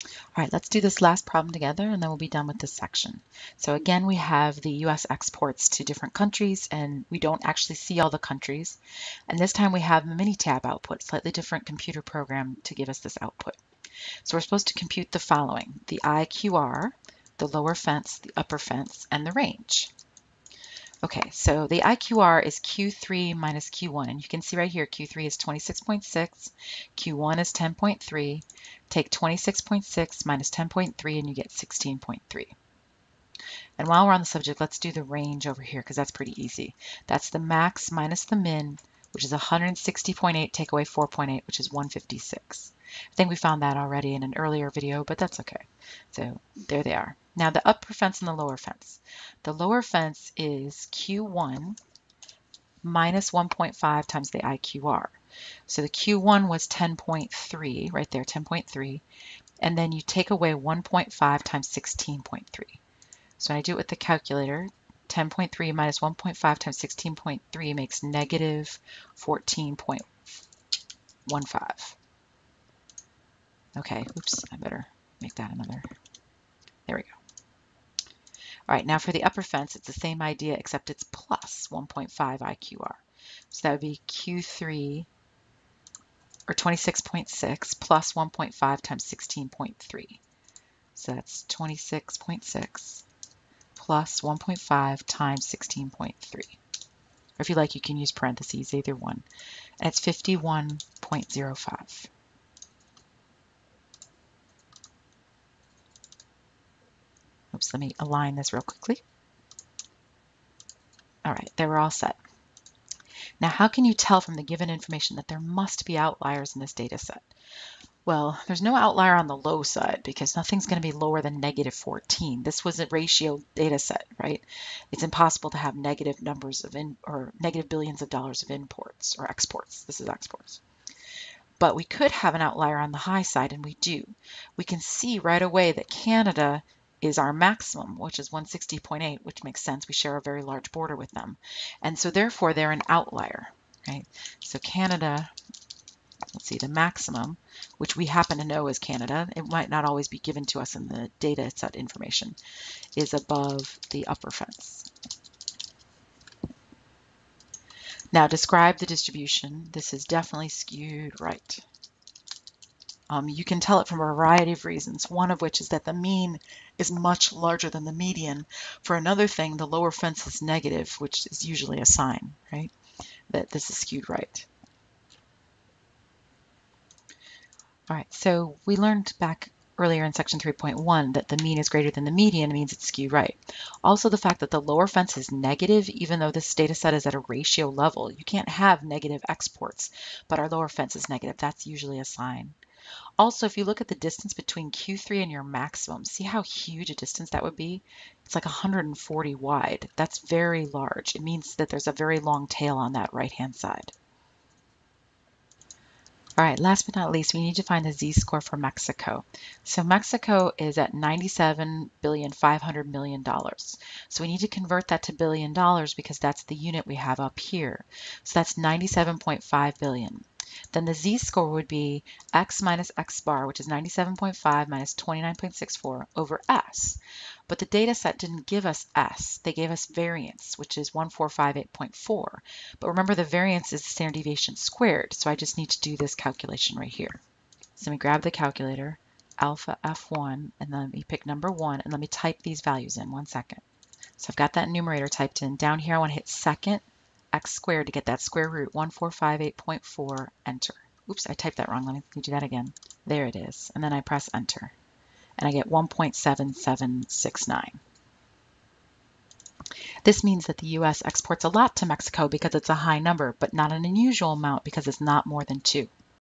All right, let's do this last problem together and then we'll be done with this section. So again, we have the US exports to different countries and we don't actually see all the countries. And this time we have a mini tab output, slightly different computer program to give us this output. So we're supposed to compute the following: the IQR, the lower fence, the upper fence, and the range. Okay, so the IQR is Q3 minus Q1, and you can see right here, Q3 is 26.6, Q1 is 10.3. Take 26.6 minus 10.3 and you get 16.3. And while we're on the subject, let's do the range over here because that's pretty easy. That's the max minus the min, which is 160.8, take away 4.8, which is 156. I think we found that already in an earlier video, but that's okay. So there they are. Now the upper fence and the lower fence. The lower fence is Q1 minus 1.5 times the IQR. So the Q1 was 10.3, right there, 10.3. And then you take away 1.5 times 16.3. So when I do it with the calculator, 10.3 minus 1.5 times 16.3 makes negative 14.15. Okay, oops, I better make that another. There we go. All right, now for the upper fence, it's the same idea, except it's plus 1.5 IQR. So that would be Q3, or 26.6, plus 1.5 times 16.3. So that's 26.6 plus 1.5 times 16.3. Or if you like, you can use parentheses, either one. And it's 51.05. Oops, let me align this real quickly. All right, there, we're all set. Now, how can you tell from the given information that there must be outliers in this data set? Well, there's no outlier on the low side because nothing's going to be lower than negative 14. This was a ratio data set, right? It's impossible to have negative numbers of or negative billions of dollars of imports or exports. This is exports. But we could have an outlier on the high side, and we do. We can see right away that Canada is our maximum, which is 160.8, which makes sense. We share a very large border with them. And so therefore, they're an outlier, right? So Canada, let's see, the maximum, which we happen to know is Canada, it might not always be given to us in the data set information, is above the upper fence. Now describe the distribution. This is definitely skewed right. You can tell it from a variety of reasons, one of which is that the mean is much larger than the median. For another thing, the lower fence is negative, which is usually a sign, right, that this is skewed right. All right, so we learned back earlier in section 3.1 that the mean is greater than the median means it's skewed right. Also, the fact that the lower fence is negative, even though this data set is at a ratio level, you can't have negative exports, but our lower fence is negative. That's usually a sign. Also, if you look at the distance between Q3 and your maximum, see how huge a distance that would be? It's like 140 wide. That's very large. It means that there's a very long tail on that right-hand side. All right, last but not least, we need to find the z-score for Mexico. So Mexico is at $97,500,000,000. So we need to convert that to billion dollars because that's the unit we have up here. So that's 97.5 billion. Then the z-score would be x minus x bar, which is 97.5 minus 29.64 over s. But the data set didn't give us s. They gave us variance, which is 1458.4. But remember, the variance is the standard deviation squared, so I just need to do this calculation right here. So let me grab the calculator, alpha F1, and then let me pick number 1, and let me type these values in 1 second. So I've got that numerator typed in. Down here, I want to hit second, x squared to get that square root, 1458.4, enter. Oops, I typed that wrong. Let me do that again. There it is. And then I press enter. And I get 1.7769. This means that the US exports a lot to Mexico because it's a high number, but not an unusual amount because it's not more than 2.